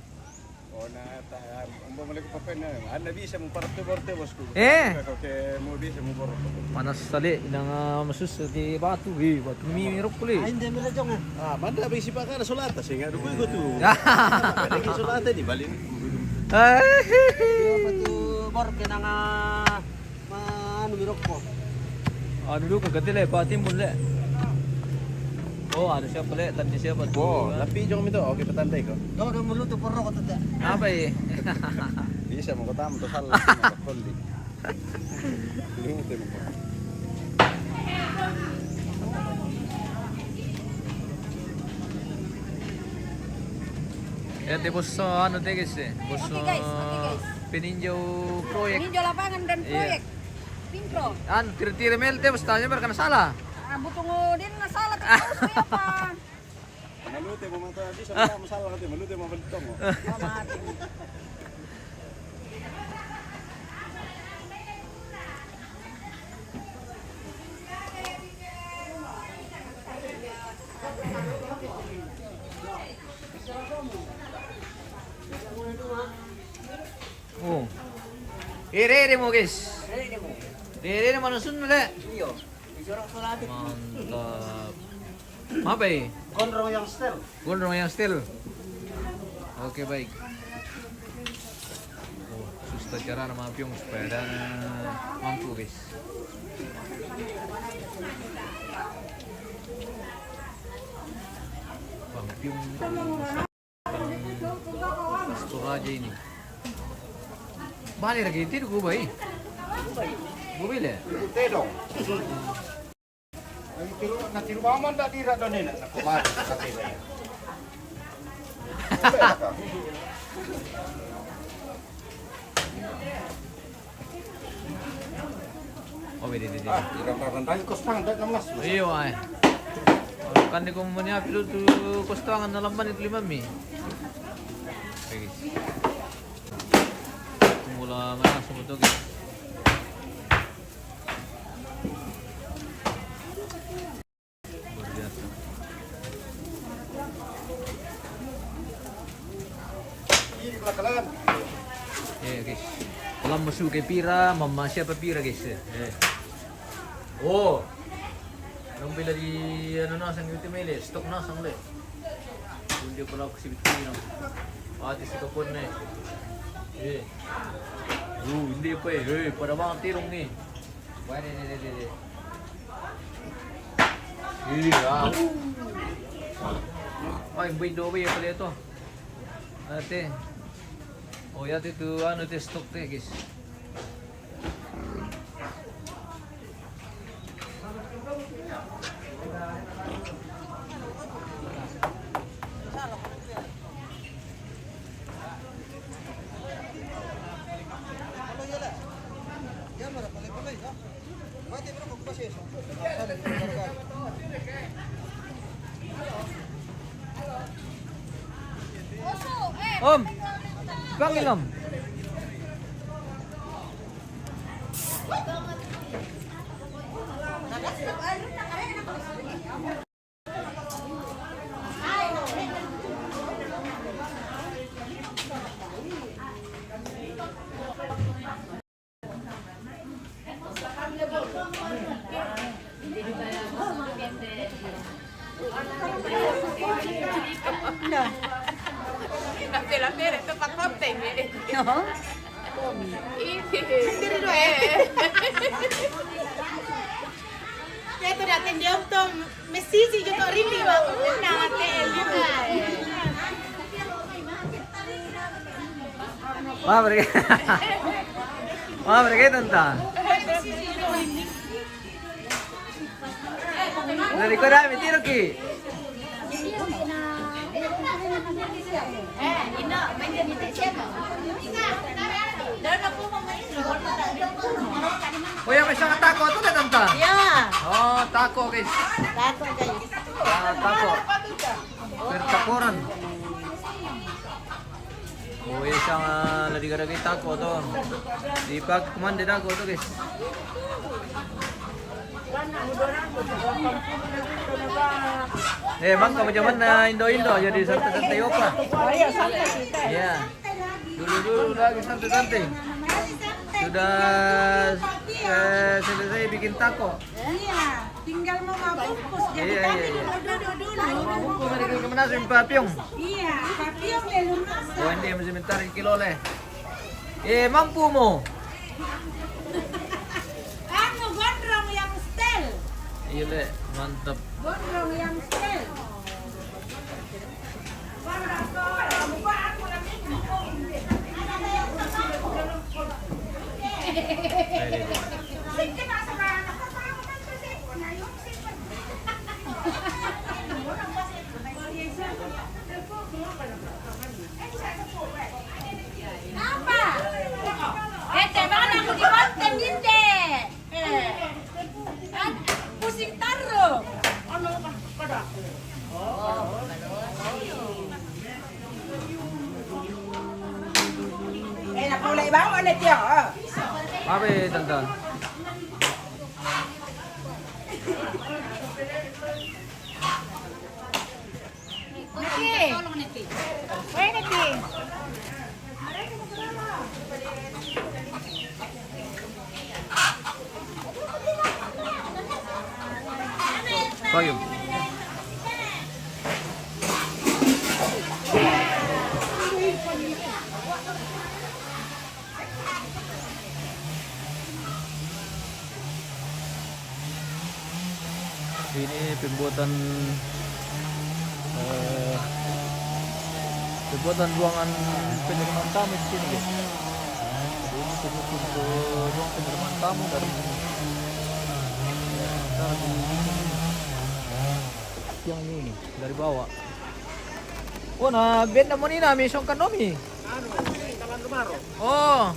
Oh, ang bumalik ko pa na. Anda bisa mo parte bosku. Oke, mo bisa mo porto. Panas sali nang masus di batu, batu mirok kuli. Hindi mo na jong. Manda ba isipa ka na sulata singa dugo ko tu. Lagi sulata di balin. Batu bor kinanga anu mirok ko. Ano dulu kagatile patimbun le. Oh, ano siya pala, tanda siya pa. Oh, lapi jong mito. Okay, patantay ko. Do muluto porro ko tada. Apa eh? Bisa mo ko tamo to sala sa kolli. Lumutin mo. Bos ano guys bos Okay, guys. peninjau proyek. Peninjau lapangan dan proyek. Pimpro. Tira-tira melte bos tanya berkana salah. Buto mo din na sala tapos kuya pa. Malute mo man to di sa mo sala ka malute mo balito mo. Oh. Ire mo guys. Ire mo nasun le. Iyo. Isorok salati. Mantap. Apa eh? Konro yang stel. Gondrong yang steel. Oke baik. Oh, susah cara nama piung supaya dan mampu guys. Bang piung pastor aja ini. Balik lagi tidur gue baik. Mobil ya? Putih dong. Natiru mama ndak dira doon nila. Kumain sa tila. Oh, beda. Tira-tira kos ndak namas. Iya, ay. Kan di komunya itu kostangan na lamban itu 5 mi. Okay. Mula mana semua tu guys. Luar biasa. Ini belakang. Guys. Kalau masuk ke pira, mama siapa pira guys? Oh. Nung bila di ano na sang yuti mele, stock na sang le. Hindi pala ako si Bitino. Pati sa kapon na eh. Hindi pa eh. Para bang tirong ni. Pwede. Ay, window ba pala ito? Ate. Oh, yata ito ano ito stock te guys. Om, panggil om. La pera, esto para cóctel. No. Ya te atendió un Messi y yo todo rindiba. Wah, mereka tanta. Dari ko dami tiro ki. Ina, mainnya di siapa? Oh, yang isang tako to na tanta. Ya, Oh, tako guys. tato guys. Tako. Pertakoran. Oh, isang lagi gara tako to. Di pag kumande tako to guys. Bang, kamu zaman Indo-Indo jadi santai-santai apa? Iya. Dulu lagi santai-santai. Sudah selesai bikin taco. Iya, tinggal mau mabungkus. Jadi Iya. kami dulu. Kung mereka kemana sih papyong? Iya, tapi yang belum masak. Oh, hindi mo sebentar kilo le. Mampu mo. Anu gondrong yang stel. Iya le, mantap. Gondrong yang stel. Apa? Mana aku di konten dinde. Pusing taruh. Ano kada? Napulay ba ako ulit yun? Apa tonton? Niki. Weh Niki. Payung. Ini pembuatan ruangan penerimaan tamu di sini guys. Jadi ini ruang penerimaan tamu dari yang ini dari bawah. Oh, na benda mo ni na mission kanomi. Ano, kalan lumaro. Oh.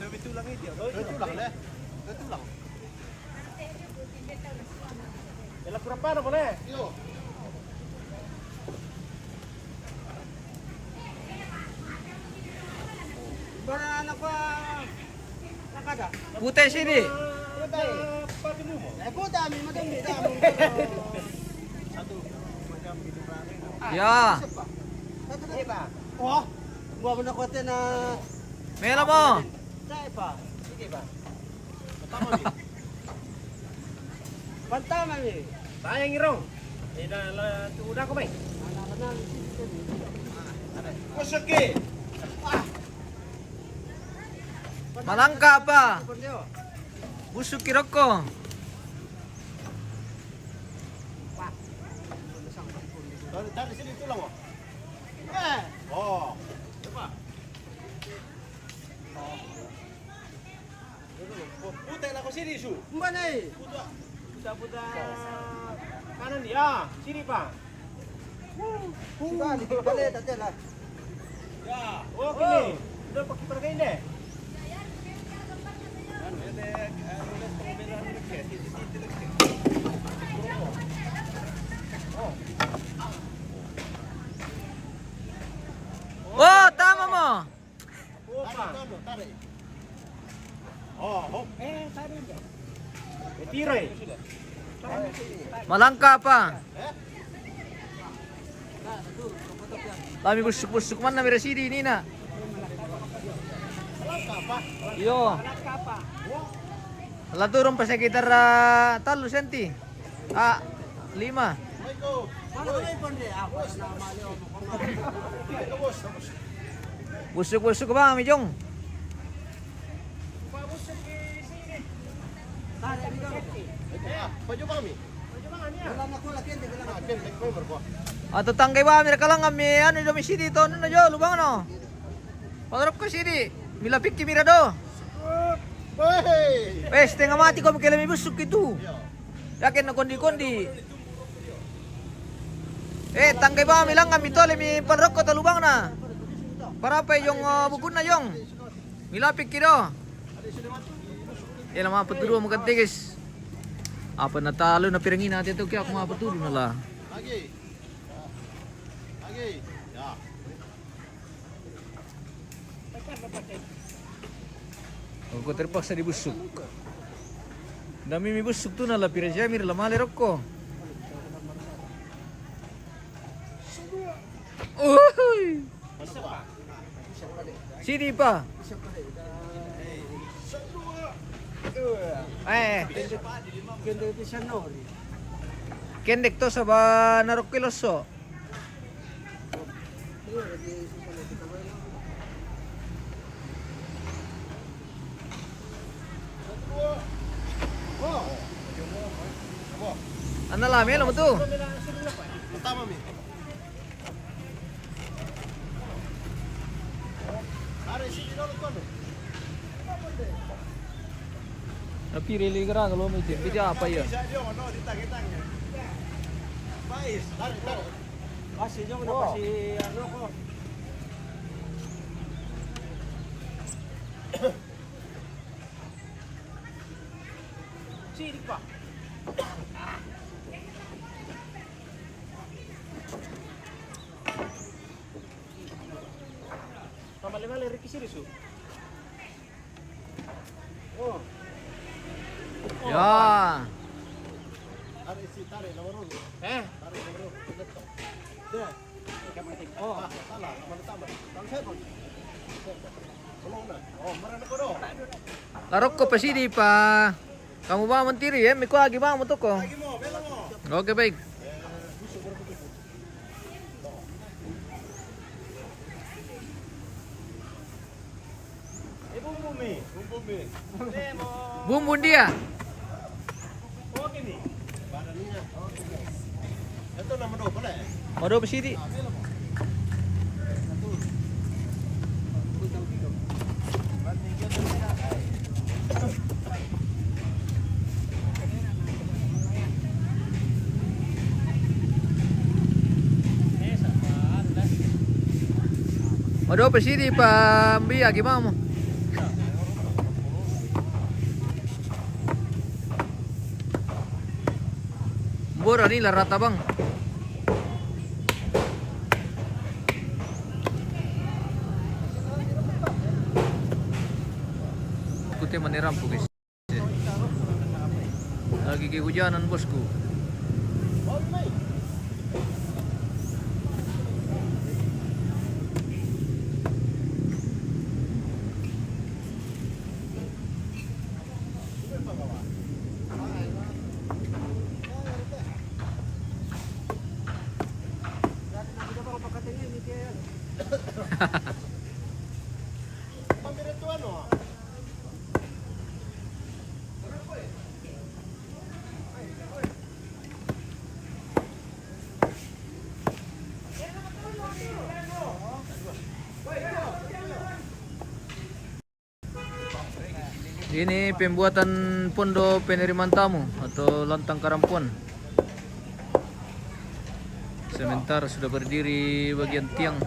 Itu lang itu. Itu lang le. Itu lang. Ela kurapa na boleh? Yo. Bara anak pa nakada. Putih sini. Putay. Puta mi madami dami. Ya. Iba. Oh, gua mo na kote na Mela mo. Dai pa. Sige ba? Pantama mi. Sayang irong. Ida la udah ko bay. Kusaki. Malangka pa. Busuk kirok ko. Dari sini tulang oh. Eh, Oh. Coba. Putai lah ko sini su. mbanay. Puta kanan dia. Sini pak. Ba ni bale tatela. Ya. Oke nih. Udah pakai pergi deh. Oh, tama mo. Tarik. Oh, hop. Tarik. Tirai. Malangka pa. Kami busuk-busuk man na mira sidi ni na. Yo. Laturong pa sekitar 3 senti. 5. Ano ba yung pande? Ako na maliw mo ko. Busuk-busuk ba kami jong? Tara dito. Paju kami. Wala na ko lakin, di ko lang. Akin member ko. Ato tanggay ba mira kalang kami ano do mi sidi to no jo lubang no. Pagrap ko sidi. Milapik ki mira do. Hey. Pes tengah mati ko kailan mi busuk itu. Yakin na kondi-kondi. Tanggay ba kami lang kami to mi panrok ko to lubang na. Para pa yung bukod na yung. Milapik ki do. Yan ang mga paturo mo kantigis. Apa natalo na pirangin natin ito kaya kung mga paturo na lang. Lagi. Lagi. Ya. Ako terpaksa dibusuk. Dami mi busuk tu na la pira jamir la malerok ko. Uy! Sini pa. Kende di siya no. Kendek to sa ba narok kiloso. Ano lang, ano mo to? Pertama mi. Tarik sini dulu kon. Napirili ka rin, alam mo din. Bidya apa ya? Bisa dia ono ditang-tangnya. Bais, tarik. Kasi yung na kasi ano ko. Sini pak. Tambah 5 Kali Ricky Sirisu. Oh. Ya. Tarik isi, tarik nomor dulu. Tarik nomor dulu. Dia. Oh, salah. Mana tambah? Kalau saya pun. Oh, mana ko do? Larok ko pa sini pa. Kamu ba mentiri ya? Miko lagi bang mo ko. Lagi mo, belo mo. Oke baik. Bumi. Bumbun dia. Oh, gini. Badannya. Oh. Itu nomor 2 boleh? Mau pa sini. Mau pa sini pa Mbia gimana mo? Bora ni rata bang. Ikuti meniram po guys. Lagi kehujanan bosku. Pambiretuan oh. Ini pembuatan pondo penerimaan tamu atau lantang karampuan. Sementara sudah berdiri bagian tiang.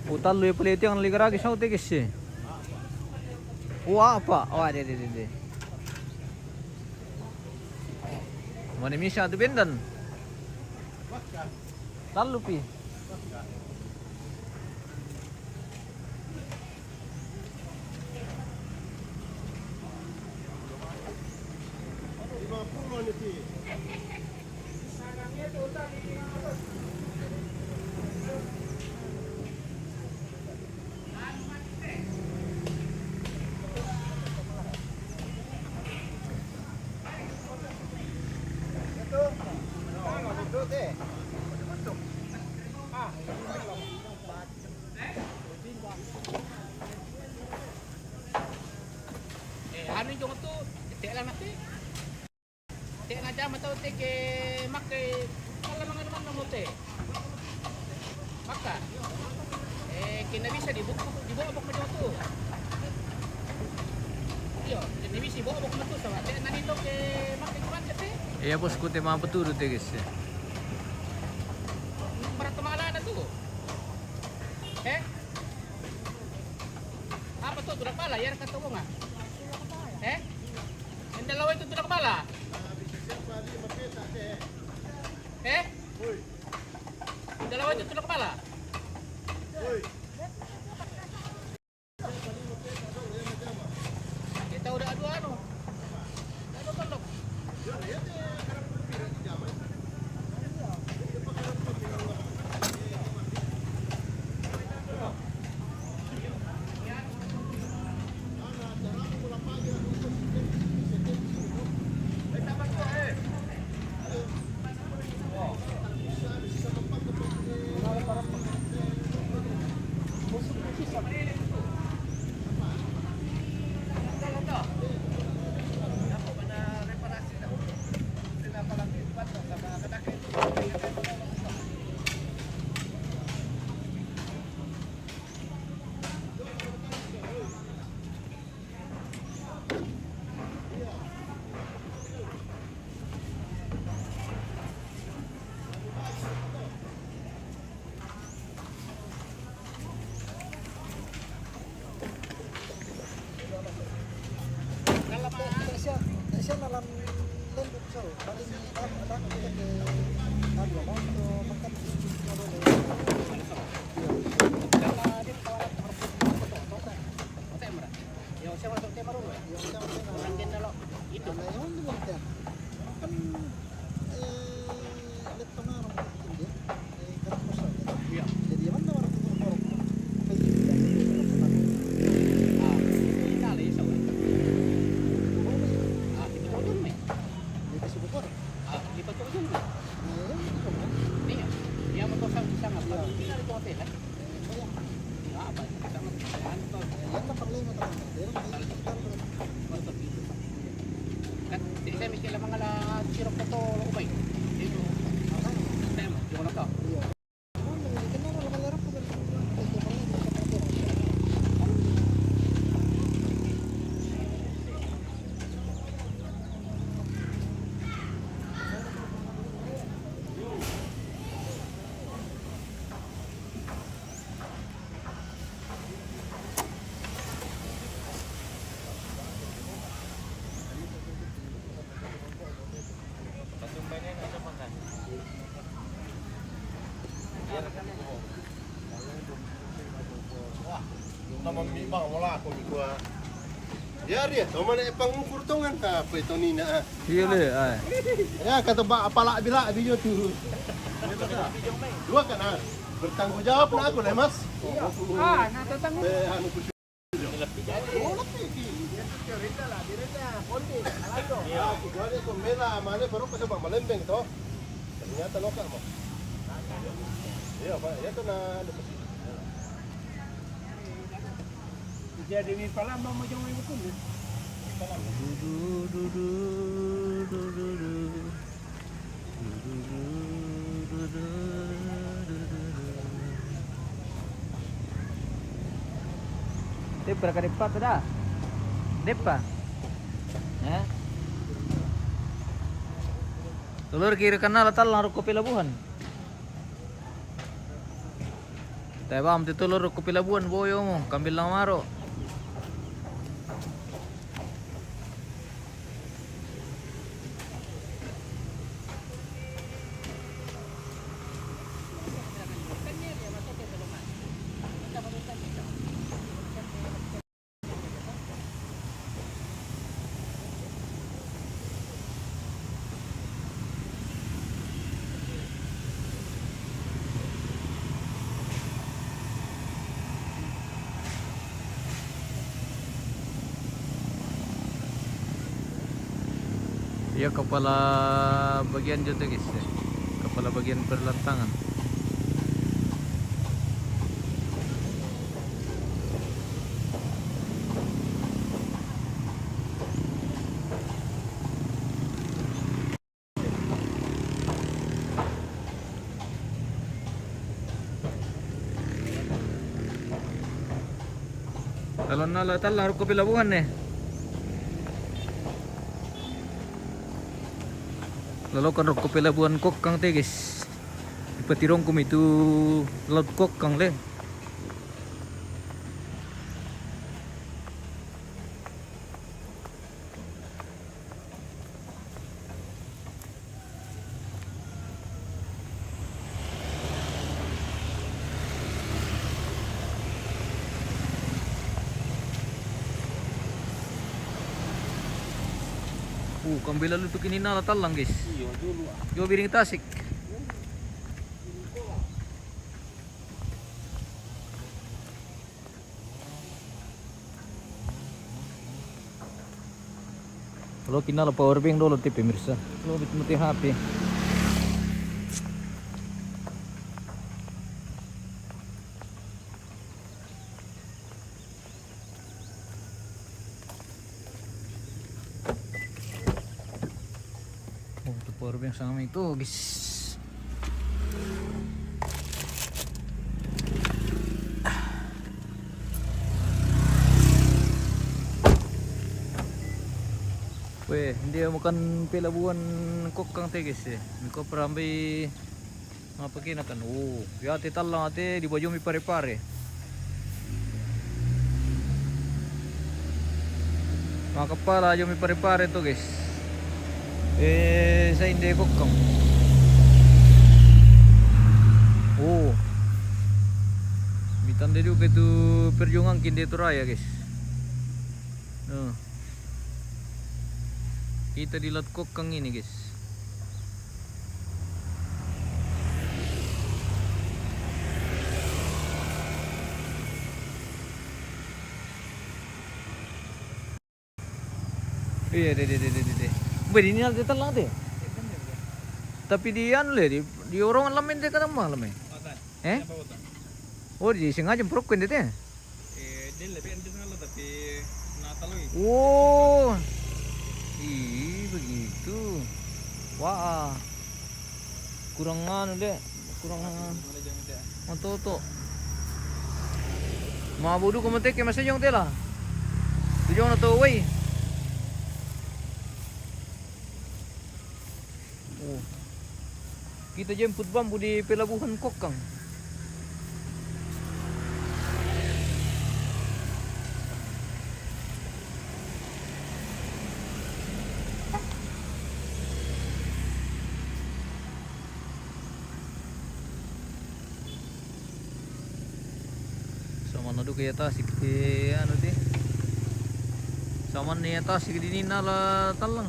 Utal lu pala tiang ligaragi sa utek isi. Wah apa? Wah de. Mana misa tu bendan? Lalu pi. Ano yung ito? Ite lang natin. Ite nga dyan mataw te ke makke kalamangan naman ng mote. Maka. Kinabisa di buko abok mo to. Yo, kinabisa buko abok mo to sa ate nanito ke makke kuan te. Iya bos ku tema peturu te guys. Para tumala na to. Apa to tulak pala yan ka to nga. Yung dalawa itu tulak pala. Yung dalawa itu tulak pala. Kita udah adu anu. Adu tolok. siya na lang lembut sa paling ada kita ke tadi apa untuk makan Yung siya masuk tema ron. Orang din nalo. Ito. Ngayon di ba kan let pengaruh hindi karena sa Iya. jadi man na orang Kali sa wa. Ito ko yun eh. Dito sa bukor. Lipat ko yun. Ngayon di ko man. Iya. Iya mo to sa isang apa. Hindi na ito hotel. Kaya Apa? Isang ano to. yan na problema talaga. Pero Kan di saya mikir lang mga sirop na to ubay. Dito. Tema, yung lang to. iya. Kenapa kalau ko naman bang wala ako ikuha. Yari to man pang kurtongan ka pa ito nina. Hili ay. Ya kata ba pala bila video tu. Dua kan ah. Bertanggung jawab na ako na mas. Natatanggo. Ano ko Kuwari ko mela mane pero kasi ba malembeng to. Ternyata lokal mo. Iya, Pak. Ya to na Jadi ni pala mau mo yung ikut. Depa ka depa tu dah. Depa. Ya. Tulur kiri kanan latal naruh kopi labuhan. Tebam titulur kopi labuhan boyo mo, kambil lang maro. Ya kepala bagian juga guys ya. Kepala bagian perlantangan. Kalau nalatal harus kopi labuhan nih. Lalu kan rok kopi labuhan kok kang teh guys. Ipatirong kum itu laut kok kang le. Kambil lalu tuh kini nala talang guys. Yo biring tasik. Kalau kinala power bank dulu tipe pemirsa. Kalau mati HP. Power bank sama itu guys. Weh, dia makan pelabuhan kokang teh guys ya. Miko perambai apa kena kan? Oh, ya ate talang ate di baju mi pare-pare. Mga kepala aja mi pare-pare tuh guys. Sa hindi kokang. Oh. Mitanda juga itu perjuangan kini itu raya guys. Kita di Lot Kokang ini guys. Iya deh. Beri ini aja telang deh. Tapi di anu le di orang lamen deh kan malam eh? Oh di sengaja perokkan deh. Dia lebih enak lah tapi nataloy. Oh, begitu. Wah, kurang anu deh, kurang manto. Mabudu kamu teke masih jong tela. Tujong na to way. Oh, kita jemput bambu di pelabuhan Kokang. Sama nado kaya tasik di ano di sama niya tasik di nala talang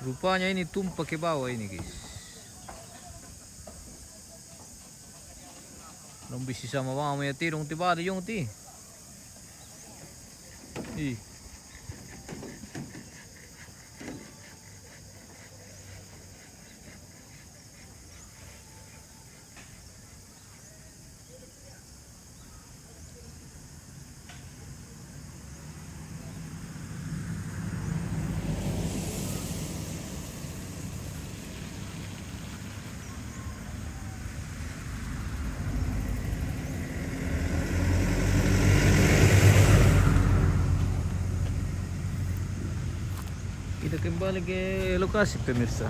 rupanya ini tumpah ke bawah ini guys. Nambisi sama mama ya tirong tiba ada yung ti kita kembali ke lokasi pemirsa.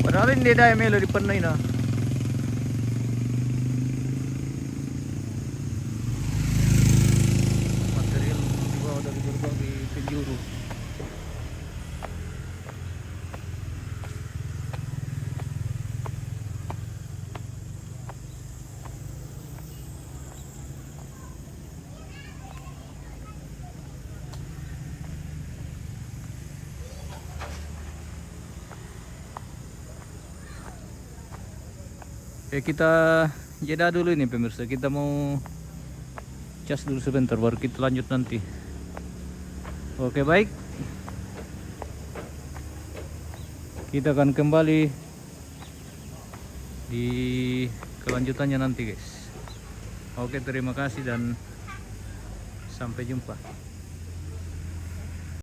Padahal hindi dahil may lari panay na. Material di bawah dari berbagai penjuru. Kita jeda dulu ini pemirsa, kita mau cas dulu sebentar baru kita lanjut nanti. Oke baik, kita akan kembali di kelanjutannya nanti guys. Oke terima kasih dan sampai jumpa.